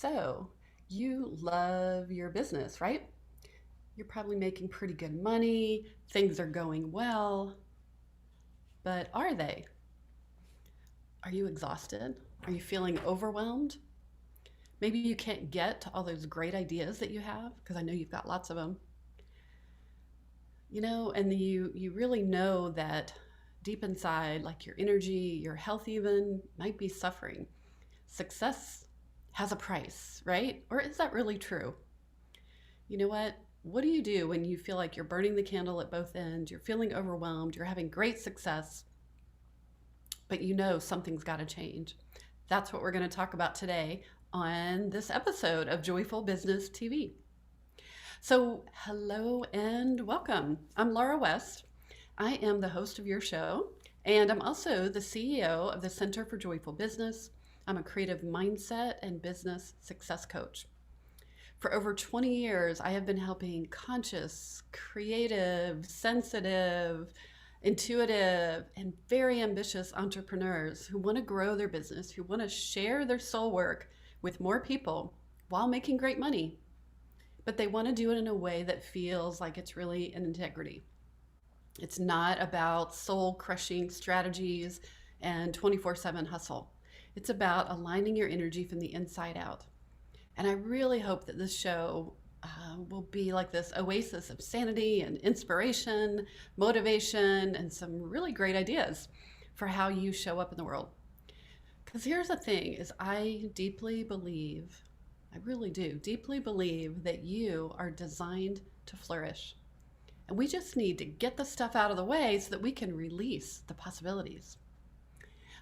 So, you love your business, right? You're probably making pretty good money, things are going well, but are they? Are you exhausted? Are you feeling overwhelmed? Maybe you can't get to all those great ideas that you have because I know you've got lots of them. And you really know that deep inside, like your energy, your health even might be suffering. Success has a price, right? Or is that really true? You know what? What do you do when you feel like you're burning the candle at both ends? You're feeling overwhelmed, you're having great success, but you know something's got to change. That's what we're going to talk about today on this episode of Joyful Business TV. So, hello and welcome. I'm Laura West. I am the host of your show, and I'm also the CEO of the Center for Joyful Business. I'm a creative mindset and business success coach. For over 20 years, I have been helping conscious, creative, sensitive, intuitive, and very ambitious entrepreneurs who want to grow their business, who want to share their soul work with more people while making great money. But they want to do it in a way that feels like it's really an integrity. It's not about soul crushing strategies and 24/7 hustle. It's about aligning your energy from the inside out. And I really hope that this show will be like this oasis of sanity and inspiration, motivation, and some really great ideas for how you show up in the world. Because here's the thing is I deeply believe, I really do, deeply believe that you are designed to flourish. And we just need to get the stuff out of the way so that we can release the possibilities.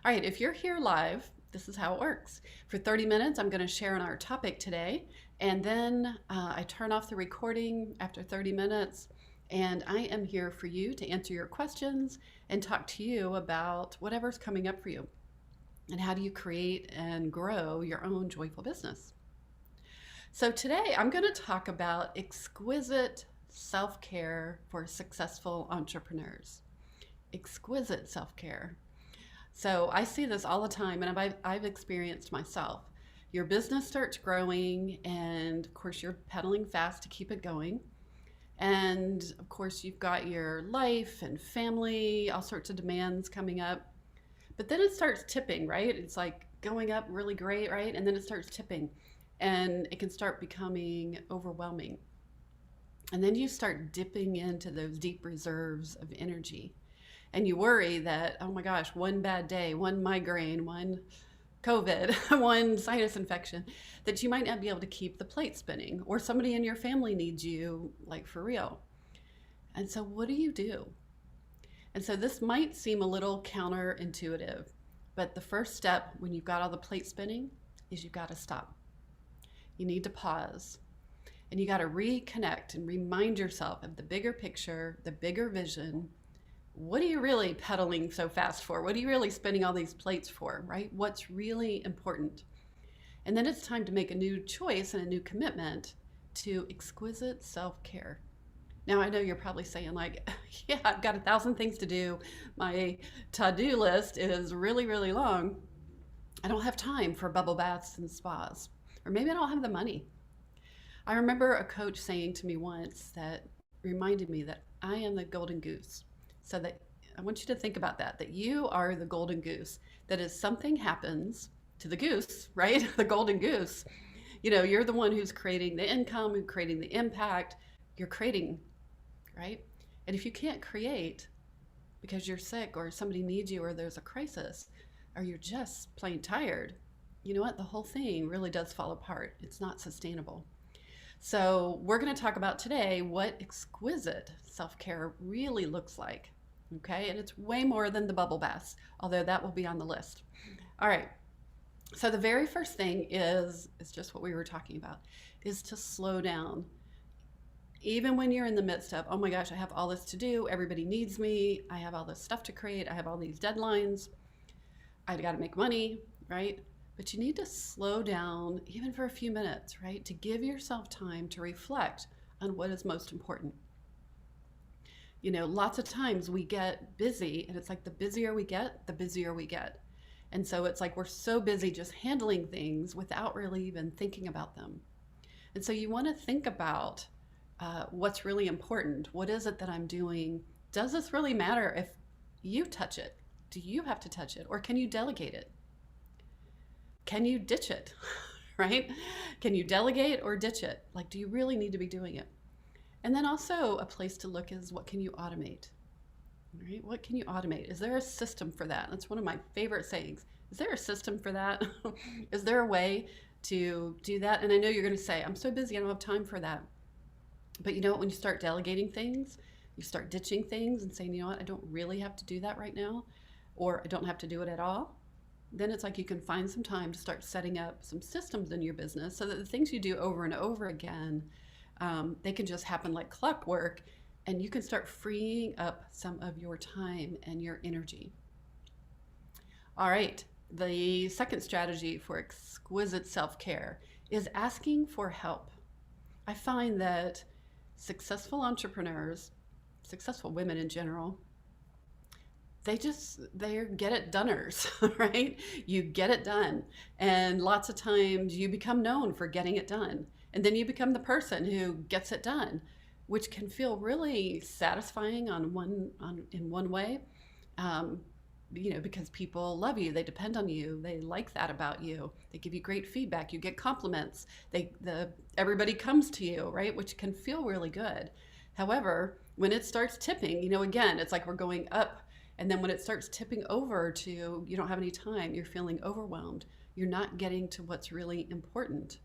All right, if you're here live, this is how it works. For 30 minutes, I'm going to share on our topic today, and then I turn off the recording after 30 minutes, and I am here for you to answer your questions and talk to you about whatever's coming up for you, and how do you create and grow your own joyful business. So today, I'm going to talk about exquisite self-care for successful entrepreneurs. Exquisite self-care. So I see this all the time, and I've experienced myself. Your business starts growing, and of course, you're pedaling fast to keep it going. And of course, you've got your life and family, all sorts of demands coming up. But then it starts tipping, right? It's like going up really great, right? And then it starts tipping, and it can start becoming overwhelming. And then you start dipping into those deep reserves of energy. And you worry that, oh my gosh, one bad day, one migraine, one COVID, one sinus infection, that you might not be able to keep the plate spinning, or somebody in your family needs you, like for real. And so what do you do? And so this might seem a little counterintuitive, but the first step when you've got all the plate spinning is you've got to stop. You need to pause. And you got to reconnect and remind yourself of the bigger picture, the bigger vision. What are you really pedaling so fast for? What are you really spinning all these plates for, right? What's really important? And then it's time to make a new choice and a new commitment to exquisite self-care. Now, I know you're probably saying like, yeah, I've got 1,000 things to do. My to-do list is really, really long. I don't have time for bubble baths and spas. Or maybe I don't have the money. I remember a coach saying to me once that reminded me that I am the golden goose. So that I want you to think about that you are the golden goose. That as something happens to the goose, right? The golden goose, you're the one who's creating the income, who's creating the impact. You're creating, right? And if you can't create because you're sick or somebody needs you or there's a crisis or you're just plain tired, you know what? The whole thing really does fall apart. It's not sustainable. So we're going to talk about today what exquisite self-care really looks like. Okay, and it's way more than the bubble baths, although that will be on the list. All right, so the very first thing is just what we were talking about, is to slow down. Even when you're in the midst of, oh my gosh, I have all this to do, everybody needs me, I have all this stuff to create, I have all these deadlines, I've got to make money, right? But you need to slow down even for a few minutes, right? To give yourself time to reflect on what is most important. Lots of times we get busy, and it's like the busier we get, the busier we get. And so it's like we're so busy just handling things without really even thinking about them. And so you want to think about what's really important. What is it that I'm doing? Does this really matter if you touch it? Do you have to touch it? Or can you delegate it? Can you ditch it? Right? Can you delegate or ditch it? Like, do you really need to be doing it? And then also a place to look is, what can you automate? Right? What can you automate? Is there a system for that? That's one of my favorite sayings. Is there a system for that? Is there a way to do that? And I know you're going to say, I'm so busy, I don't have time for that. But you know what? When you start delegating things, you start ditching things and saying, you know what, I don't really have to do that right now, or I don't have to do it at all. Then it's like you can find some time to start setting up some systems in your business so that the things you do over and over again, they can just happen like clockwork, and you can start freeing up some of your time and your energy. All right, the second strategy for exquisite self-care is asking for help. I find that successful entrepreneurs, successful women in general, they're get it doneers, right? You get it done. And lots of times you become known for getting it done. And then you become the person who gets it done, which can feel really satisfying in one way. Because people love you, they depend on you, they like that about you, they give you great feedback, you get compliments, everybody comes to you, right? Which can feel really good. However, when it starts tipping, again, it's like we're going up. And then when it starts tipping over to you don't have any time, you're feeling overwhelmed, you're not getting to what's really important,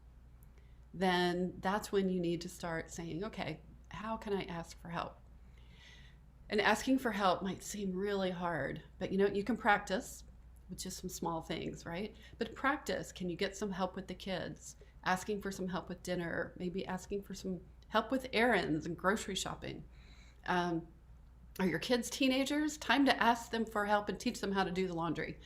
then that's when you need to start saying, okay, how can I ask for help? And asking for help might seem really hard, but you can practice with just some small things, right? But practice. Can you get some help with the kids? Asking for some help with dinner, maybe asking for some help with errands and grocery shopping. Are your kids teenagers? Time to ask them for help and teach them how to do the laundry,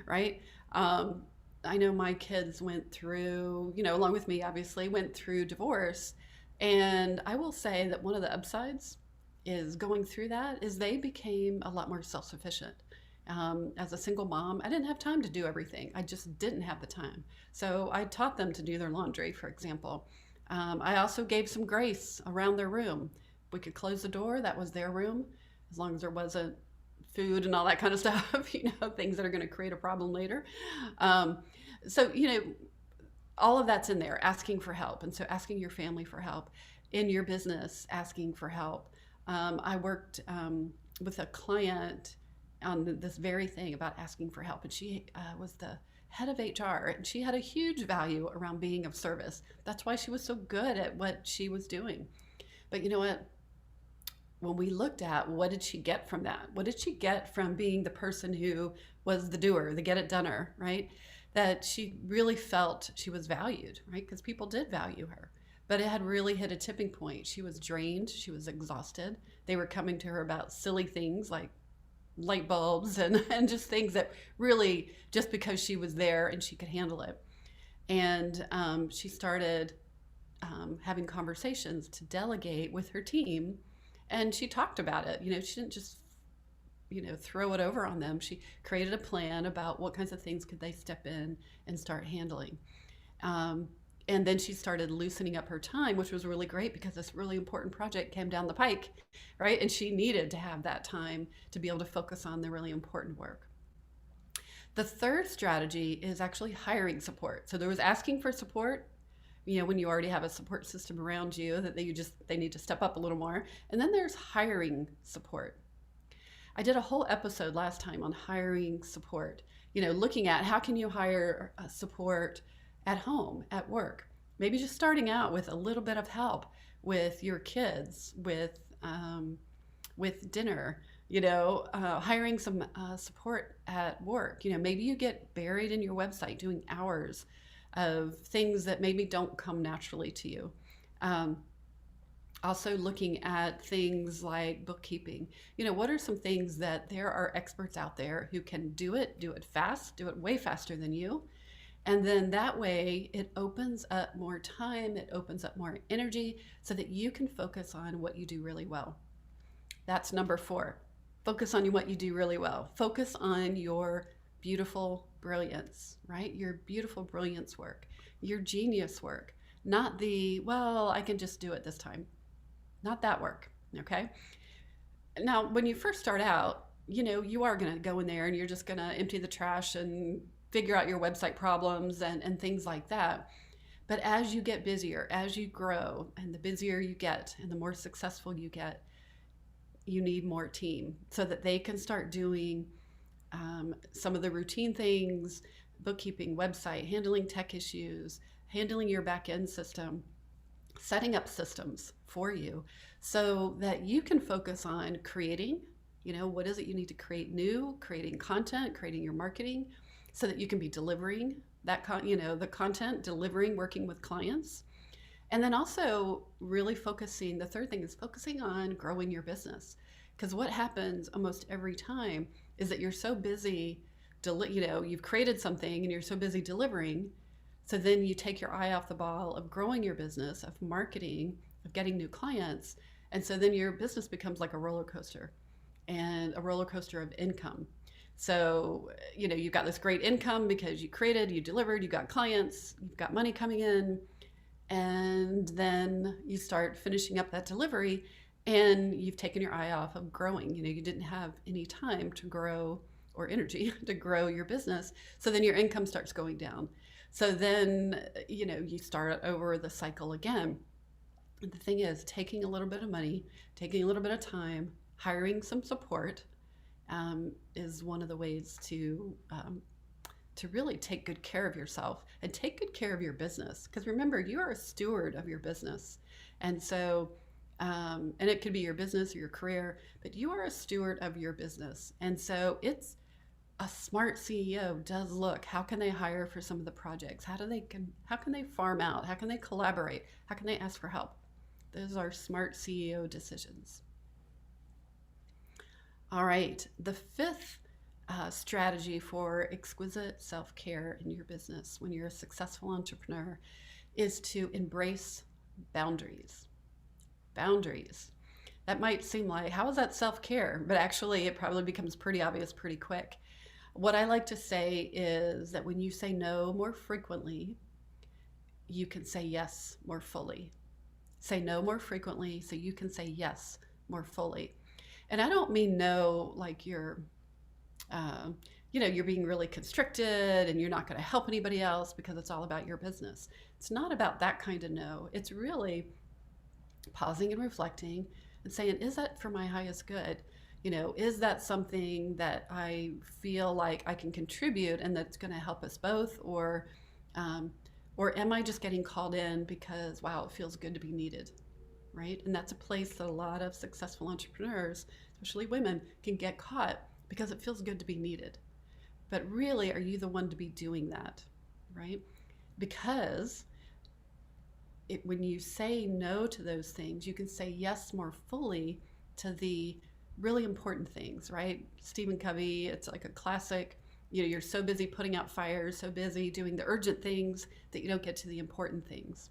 right? I know my kids went through, along with me, obviously, went through divorce. And I will say that one of the upsides is going through that is they became a lot more self-sufficient. As a single mom, I didn't have time to do everything. I just didn't have the time. So I taught them to do their laundry, for example. I also gave some grace around their room. We could close the door, that was their room, as long as there wasn't food and all that kind of stuff, things that are going to create a problem later. So all of that's in there, asking for help. And so asking your family for help. In your business, asking for help. I worked with a client on this very thing about asking for help. And she was the head of HR, and she had a huge value around being of service. That's why she was so good at what she was doing. But you know what? When we looked at what did she get from that? What did she get from being the person who was the doer, the get it doneer, right? That she really felt she was valued, right? Because people did value her. But it had really hit a tipping point. She was drained. She was exhausted. They were coming to her about silly things like light bulbs and just things that really, just because she was there and she could handle it. And she started having conversations to delegate with her team. And she talked about it. She didn't just, throw it over on them. She created a plan about what kinds of things could they step in and start handling. And then she started loosening up her time, which was really great because this really important project came down the pike, right? And she needed to have that time to be able to focus on the really important work. The third strategy is actually hiring support. So there was asking for support, when you already have a support system around you that they need to step up a little more. And then there's hiring support. I did a whole episode last time on hiring support, looking at how can you hire support at home, at work, maybe just starting out with a little bit of help with your kids, with dinner, hiring some support at work. Maybe you get buried in your website doing hours of things that maybe don't come naturally to you. Also looking at things like bookkeeping. What are some things that there are experts out there who can do it fast, do it way faster than you. And then that way it opens up more time, it opens up more energy so that you can focus on what you do really well. That's number 4. Focus on what you do really well. Focus on your beautiful brilliance, right? Your beautiful brilliance work, your genius work, not the, well, I can just do it this time, not that work, okay? Now, when you first start out, you are going to go in there and you're just going to empty the trash and figure out your website problems and things like that. But as you get busier, as you grow, and the busier you get and the more successful you get, you need more team so that they can start doing some of the routine things, bookkeeping, website, handling tech issues, handling your back end system, setting up systems for you so that you can focus on creating, what is it you need to create new, creating content, creating your marketing so that you can be delivering that, the content, delivering, working with clients. And then also really focusing, the third thing is focusing on growing your business. Because what happens almost every time is that you're so busy, you've created something and you're so busy delivering. So then you take your eye off the ball of growing your business, of marketing, of getting new clients. And so then your business becomes like a roller coaster, and a roller coaster of income. So, you've got this great income because you created, you delivered, you got clients, you've got money coming in, and then you start finishing up that delivery and you've taken your eye off of growing. You didn't have any time to grow or energy to grow your business. So then your income starts going down. So then, you start over the cycle again. And the thing is, taking a little bit of money, taking a little bit of time, hiring some support is one of the ways to really take good care of yourself and take good care of your business. Because remember, you are a steward of your business. And so, and it could be your business or your career, but you are a steward of your business. And so it's a smart CEO does look, how can they hire for some of the projects? How can they farm out? How can they collaborate? How can they ask for help? Those are smart CEO decisions. All right, the fifth strategy for exquisite self-care in your business when you're a successful entrepreneur is to embrace boundaries. Boundaries. That might seem like, how is that self-care? But actually, it probably becomes pretty obvious pretty quick. What I like to say is that when you say no more frequently, you can say yes more fully. Say no more frequently so you can say yes more fully. And I don't mean no like you're being really constricted and you're not going to help anybody else because it's all about your business. It's not about that kind of no. It's really pausing and reflecting and saying, is that for my highest good? Is that something that I feel like I can contribute and that's going to help us both? Or am I just getting called in because, wow, it feels good to be needed, right? And that's a place that a lot of successful entrepreneurs, especially women, can get caught because it feels good to be needed. But really, are you the one to be doing that, right? Because when you say no to those things, you can say yes more fully to the really important things, right? Stephen Covey, it's like a classic, you're so busy putting out fires, so busy doing the urgent things that you don't get to the important things.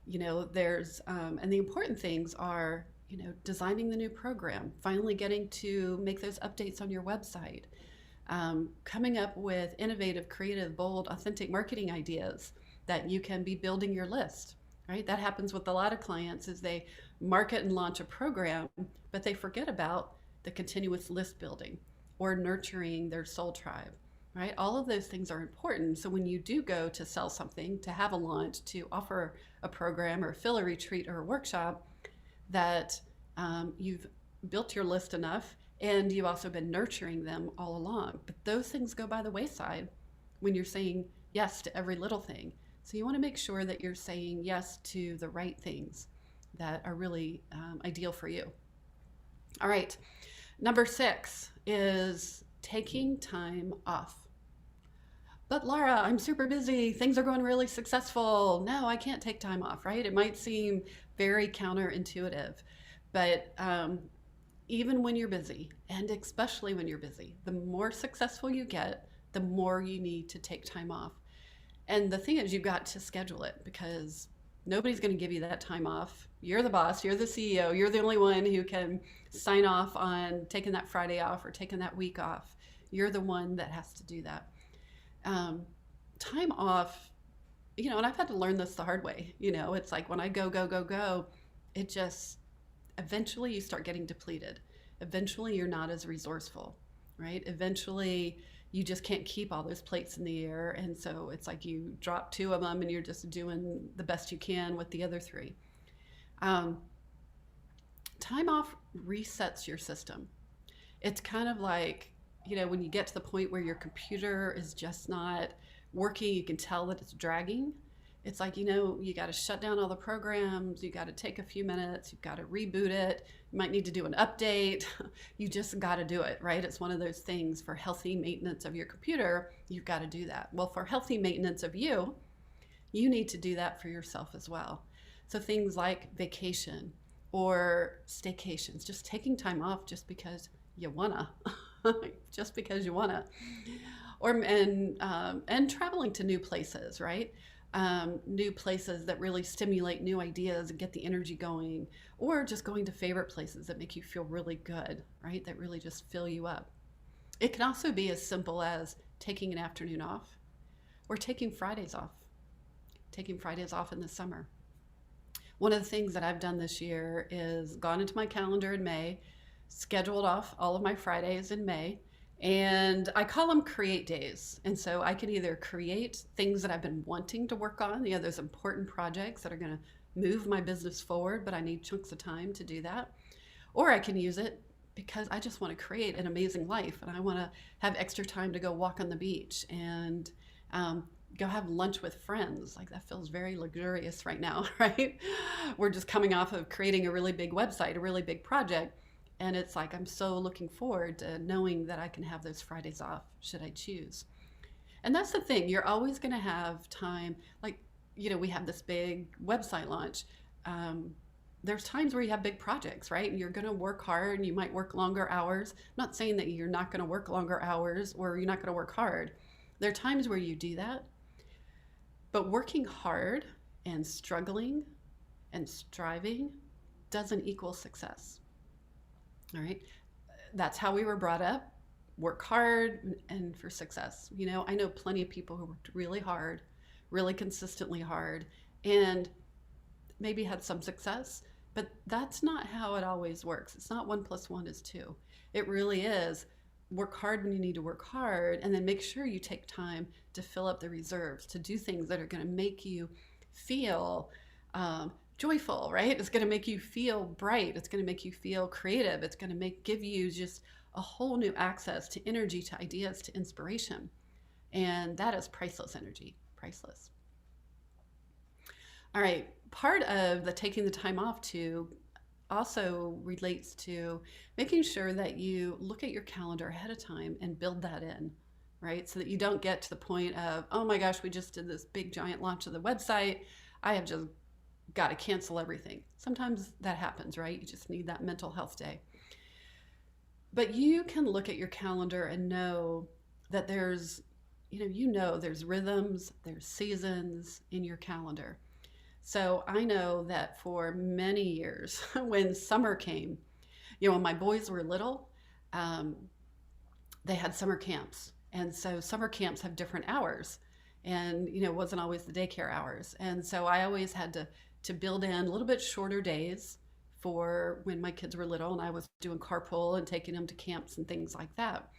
There's, and the important things are, designing the new program, finally getting to make those updates on your website, coming up with innovative, creative, bold, authentic marketing ideas that you can be building your list, right? That happens with a lot of clients is they market and launch a program, but they forget about the continuous list building or nurturing their soul tribe, right? All of those things are important. So when you do go to sell something, to have a launch, to offer a program or fill a retreat or a workshop, that you've built your list enough and you've also been nurturing them all along. But those things go by the wayside when you're saying yes to every little thing. So you want to make sure that you're saying yes to the right things that are really ideal for you. All right, number 6 is taking time off. But Laura, I'm super busy. Things are going really successful. No, I can't take time off, right? It might seem very counterintuitive, but even when you're busy, and especially when you're busy, the more successful you get, the more you need to take time off. And the thing is, you've got to schedule it because nobody's going to give you that time off. You're the boss, you're the CEO, you're the only one who can sign off on taking that Friday off or taking that week off. You're the one that has to do that. Um, Time off, and I've had to learn this the hard way. It's like when I go, go, go, go, it just eventually you start getting depleted. Eventually you're not as resourceful, right? Eventually you just can't keep all those plates in the air. And so it's like you drop two of them and you're just doing the best you can with the other three. Um, Time off resets your system. It's kind of like, when you get to the point where your computer is just not working, you can tell that it's dragging. It's like, you got to shut down all the programs, you got to take a few minutes, you've got to reboot it, you might need to do an update. You just got to do it, right? It's one of those things. For healthy maintenance of your computer, you've got to do that. Well, for healthy maintenance of you, you need to do that for yourself as well. So things like vacation or staycations, just taking time off just because you wanna, just because you wanna, and traveling to new places, right? New places that really stimulate new ideas and get the energy going, or just going to favorite places that make you feel really good, right? That really just fill you up. It can also be as simple as taking an afternoon off or taking Fridays off, in the summer. One of the things that I've done this year is gone into my calendar in May, scheduled off all of my Fridays in May, and I call them create days. And so I can either create things that I've been wanting to work on, those important projects that are going to move my business forward, but I need chunks of time to do that. Or I can use it because I just want to create an amazing life and I want to have extra time to go walk on the beach and go have lunch with friends. Like, that feels very luxurious right now, right? We're just coming off of creating a really big website, a really big project. And it's like, I'm so looking forward to knowing that I can have those Fridays off should I choose. And that's the thing. You're always going to have time. Like, we have this big website launch. There's times where you have big projects, right? And you're going to work hard and you might work longer hours. I'm not saying that you're not going to work longer hours or you're not going to work hard. There are times where you do that. But working hard and struggling and striving doesn't equal success. All right. That's how we were brought up. Work hard and for success. I know plenty of people who worked really hard, really consistently hard, and maybe had some success, but that's not how it always works. It's not 1 + 1 is 2. It really is work hard when you need to work hard, and then make sure you take time to fill up the reserves, to do things that are going to make you feel joyful, right? It's going to make you feel bright. It's going to make you feel creative. It's going to give you just a whole new access to energy, to ideas, to inspiration. And that is priceless energy, priceless. All right, part of the taking the time off too also relates to making sure that you look at your calendar ahead of time and build that in, right? So that you don't get to the point of, oh my gosh, we just did this big giant launch of the website. I have just got to cancel everything. Sometimes that happens, right? You just need that mental health day. But you can look at your calendar and know that there's rhythms, there's seasons in your calendar. So I know that for many years, when summer came, when my boys were little, they had summer camps. And so summer camps have different hours. And, it wasn't always the daycare hours. And so I always had to build in a little bit shorter days for when my kids were little and I was doing carpool and taking them to camps and things like that.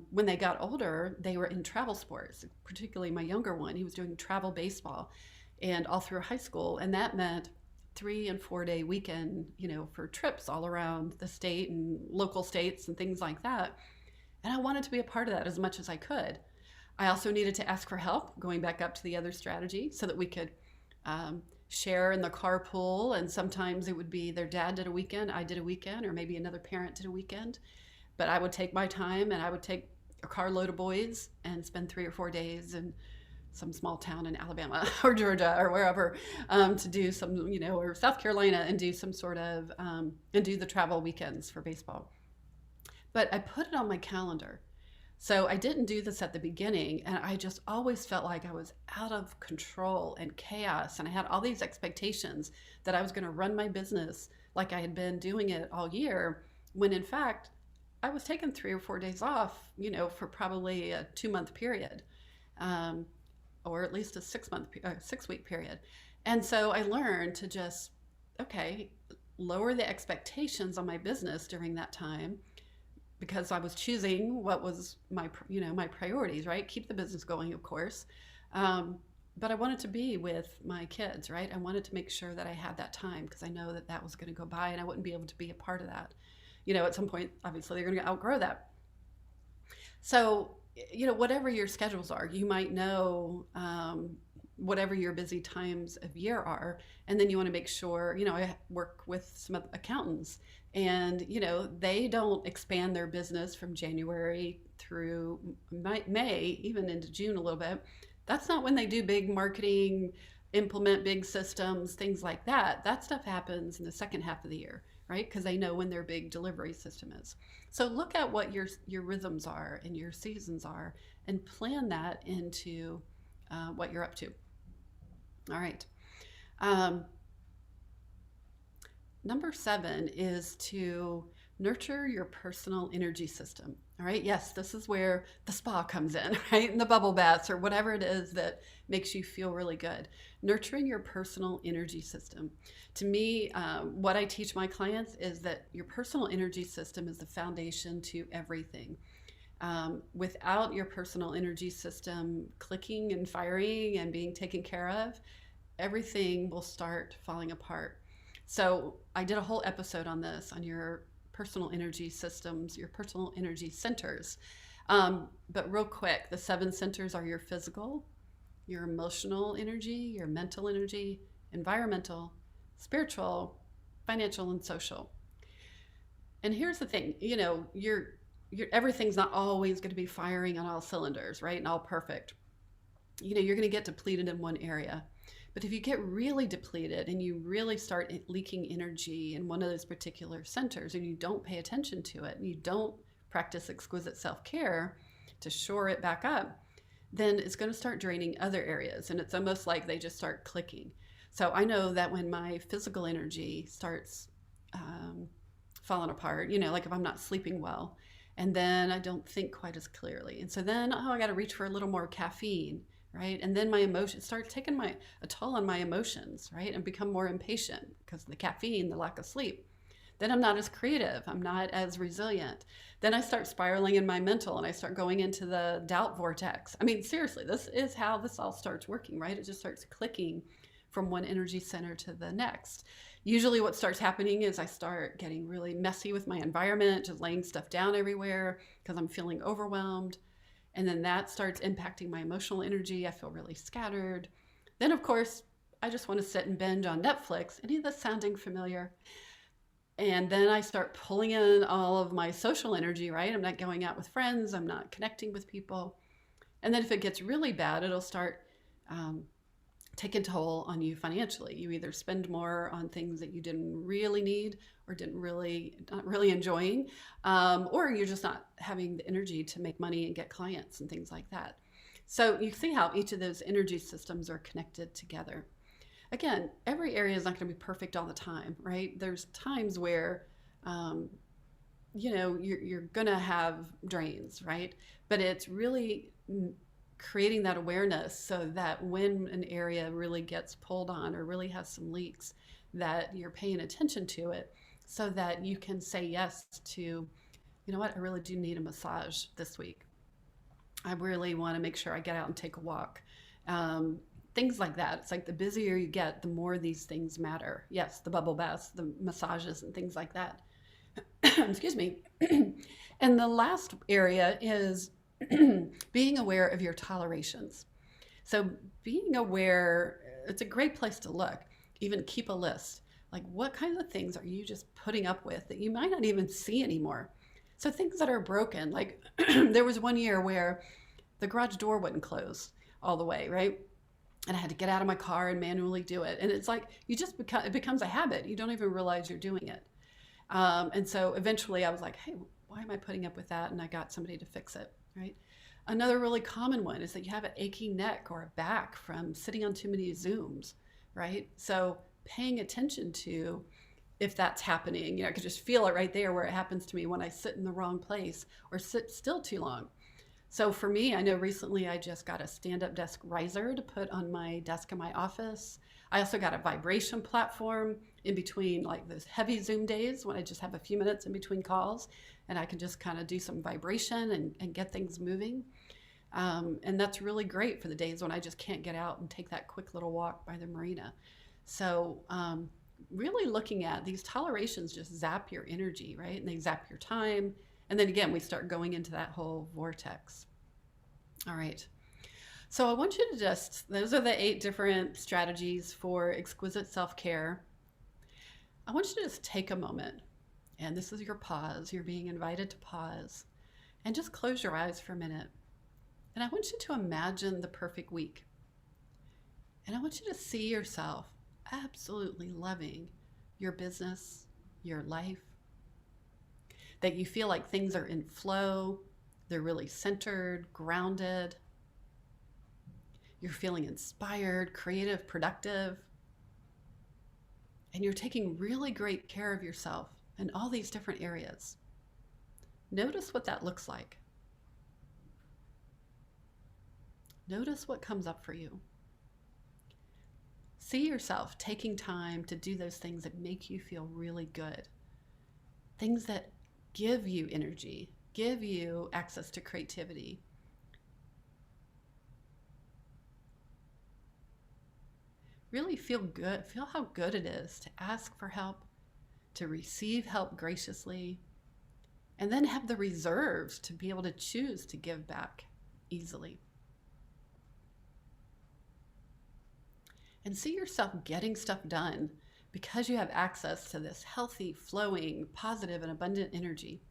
When they got older, they were in travel sports, particularly my younger one. He was doing travel baseball and all through high school. And that meant 3 and 4 day weekend, for trips all around the state and local states and things like that. And I wanted to be a part of that as much as I could. I also needed to ask for help, going back up to the other strategy, so that we could share in the carpool. And sometimes it would be their dad did a weekend, I did a weekend, or maybe another parent did a weekend. But I would take my time and I would take a carload of boys and spend 3 or 4 days in some small town in Alabama or Georgia or wherever to do some, or South Carolina, and do some sort of, and do the travel weekends for baseball. But I put it on my calendar. So I didn't do this at the beginning, and I just always felt like I was out of control and chaos, and I had all these expectations that I was going to run my business like I had been doing it all year, when in fact, I was taking 3 or 4 days off, for probably a 2 month period, um, or at least a 6 week period. And so I learned to just, okay, lower the expectations on my business during that time, because I was choosing what was my priorities, right? Keep the business going, of course. Um, but I wanted to be with my kids, right? I wanted to make sure that I had that time, because I know that that was going to go by and I wouldn't be able to be a part of that. At some point, obviously, they're going to outgrow that. So, whatever your schedules are, you might know, whatever your busy times of year are. And then you want to make sure, I work with some accountants, and, they don't expand their business from January through May, even into June a little bit. That's not when they do big marketing, implement big systems, things like that. That stuff happens in the second half of the year, right? Because they know when their big delivery system is. So look at what your rhythms are and your seasons are, and plan that into what you're up to. All right. Um, Number 7 is to nurture your personal energy system. All right. Yes, this is where the spa comes in, right? And the bubble baths, or whatever it is that makes you feel really good. Nurturing your personal energy system. To me, what I teach my clients is that your personal energy system is the foundation to everything. Without your personal energy system clicking and firing and being taken care of, everything will start falling apart. So I did a whole episode on this, on your personal energy systems, your personal energy centers. But real quick, the 7 centers are your physical, your emotional energy, your mental energy, environmental, spiritual, financial, and social. And here's the thing, your everything's not always going to be firing on all cylinders, right? And all perfect. You're going to get depleted in one area. But if you get really depleted and you really start leaking energy in one of those particular centers, and you don't pay attention to it, and you don't practice exquisite self-care to shore it back up, then it's going to start draining other areas. And it's almost like they just start clicking. So I know that when my physical energy starts falling apart, like if I'm not sleeping well, and then I don't think quite as clearly. And so then, I got to reach for a little more caffeine, right? And then my emotions start taking a toll on my emotions, right? And become more impatient because of the caffeine, the lack of sleep. Then I'm not as creative. I'm not as resilient. Then I start spiraling in my mental, and I start going into the doubt vortex. I mean, seriously, this is how this all starts working, right? It just starts clicking from one energy center to the next. Usually what starts happening is I start getting really messy with my environment, just laying stuff down everywhere because I'm feeling overwhelmed. And then that starts impacting my emotional energy. I feel really scattered. Then, of course, I just want to sit and binge on Netflix. Any of this sounding familiar? And then I start pulling in all of my social energy, right? I'm not going out with friends. I'm not connecting with people. And then if it gets really bad, it'll start taking toll on you financially. You either spend more on things that you didn't really need, or not really enjoying, or you're just not having the energy to make money and get clients and things like that. So you see how each of those energy systems are connected together. Again, every area is not going to be perfect all the time, right? There's times where, you're going to have drains, right? But it's really creating that awareness so that when an area really gets pulled on or really has some leaks, that you're paying attention to it, so that you can say yes to, you know what, I really do need a massage this week. I really want to make sure I get out and take a walk. Things like that. It's like the busier you get, the more these things matter. Yes, the bubble baths, the massages, and things like that. Excuse me. And the last area is being aware of your tolerations. So being aware, it's a great place to look. Even keep a list. Like, what kinds of things are you just putting up with that you might not even see anymore? So things that are broken, like there was one year where the garage door wouldn't close all the way, right? And I had to get out of my car and manually do it. And it's like, it becomes a habit. You don't even realize you're doing it. And so eventually I was like, hey, why am I putting up with that? And I got somebody to fix it, right? Another really common one is that you have an aching neck or a back from sitting on too many Zooms, right? So paying attention to if that's happening. I could just feel it right there where it happens to me when I sit in the wrong place or sit still too long. So for me, I know recently I just got a stand-up desk riser to put on my desk in my office. I also got a vibration platform in between like those heavy Zoom days when I just have a few minutes in between calls and I can just kind of do some vibration and get things moving. And that's really great for the days when I just can't get out and take that quick little walk by the marina. So really looking at these tolerations just zap your energy, right? And they zap your time. And then again, we start going into that whole vortex. All right. So I want you to those are the 8 different strategies for exquisite self-care. I want you to just take a moment, and this is your pause. You're being invited to pause and just close your eyes for a minute. And I want you to imagine the perfect week. And I want you to see yourself absolutely loving your business, your life, that you feel like things are in flow, they're really centered, grounded. You're feeling inspired, creative, productive, and you're taking really great care of yourself in all these different areas. Notice what that looks like. Notice what comes up for you. See yourself taking time to do those things that make you feel really good. Things that give you energy, give you access to creativity. Really feel good. Feel how good it is to ask for help, to receive help graciously, and then have the reserves to be able to choose to give back easily. And see yourself getting stuff done because you have access to this healthy, flowing, positive, and abundant energy.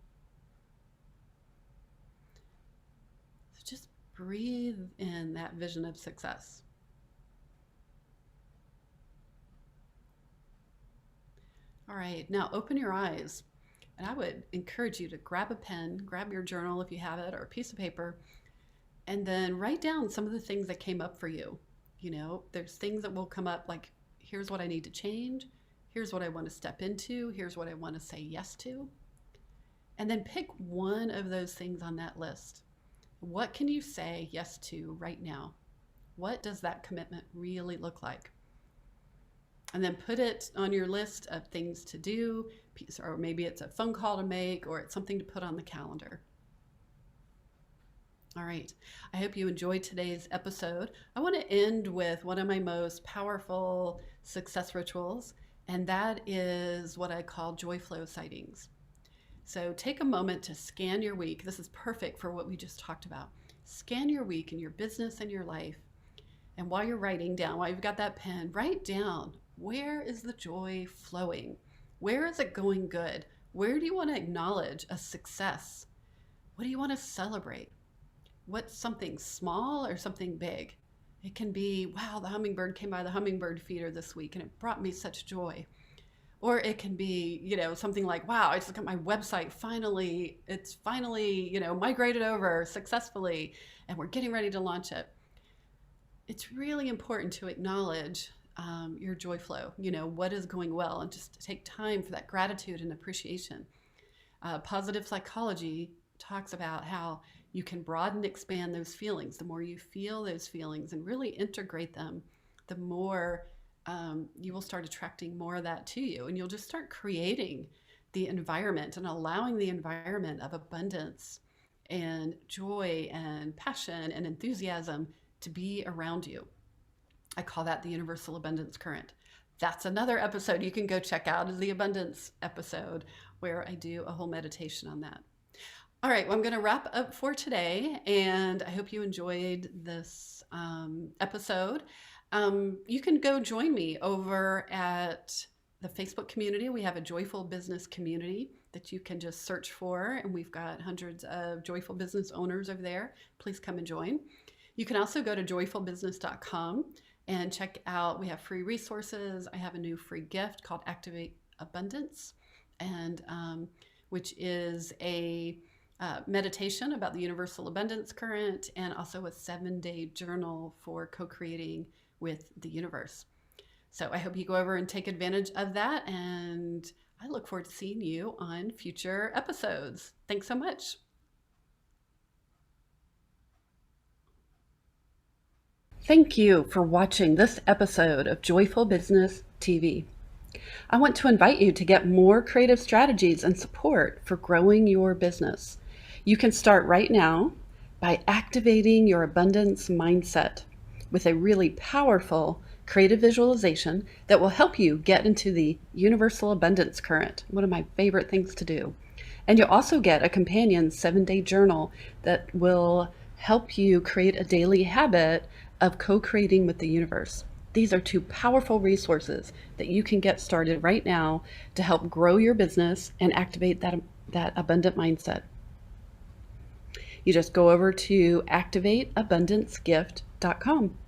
So just breathe in that vision of success. All right, now open your eyes. And I would encourage you to grab a pen, grab your journal if you have it, or a piece of paper, and then write down some of the things that came up for you. There's things that will come up like, here's what I need to change. Here's what I want to step into. Here's what I want to say yes to. And then pick one of those things on that list. What can you say yes to right now? What does that commitment really look like? And then put it on your list of things to do, or maybe it's a phone call to make, or it's something to put on the calendar. All right, I hope you enjoyed today's episode. I want to end with one of my most powerful success rituals, and that is what I call joy flow sightings. So take a moment to scan your week. This is perfect for what we just talked about. Scan your week in your business and your life. And while you're writing down, while you've got that pen, write down, where is the joy flowing? Where is it going good? Where do you want to acknowledge a success? What do you want to celebrate? What's something small or something big? It can be, wow, the hummingbird came by the hummingbird feeder this week and it brought me such joy. Or it can be, something like, wow, I just got my website it's finally, migrated over successfully and we're getting ready to launch it. It's really important to acknowledge your joy flow, what is going well, and just take time for that gratitude and appreciation. Positive psychology talks about how you can broaden and expand those feelings. The more you feel those feelings and really integrate them, the more you will start attracting more of that to you. And you'll just start creating the environment and allowing the environment of abundance and joy and passion and enthusiasm to be around you. I call that the universal abundance current. That's another episode you can go check out, is the abundance episode, where I do a whole meditation on that. All right, well, I'm going to wrap up for today, and I hope you enjoyed this episode. You can go join me over at the Facebook community. We have a Joyful Business community that you can just search for, and we've got hundreds of joyful business owners over there. Please come and join. You can also go to joyfulbusiness.com and check out, we have free resources. I have a new free gift called Activate Abundance, and which is a meditation about the universal abundance current, and also a 7-day journal for co-creating with the universe. So I hope you go over and take advantage of that. And I look forward to seeing you on future episodes. Thanks so much. Thank you for watching this episode of Joyful Business TV. I want to invite you to get more creative strategies and support for growing your business. You can start right now by activating your abundance mindset with a really powerful creative visualization that will help you get into the universal abundance current, one of my favorite things to do. And you'll also get a companion 7-day journal that will help you create a daily habit of co-creating with the universe. These are two powerful resources that you can get started right now to help grow your business and activate that abundant mindset. You just go over to activateabundancegift.com.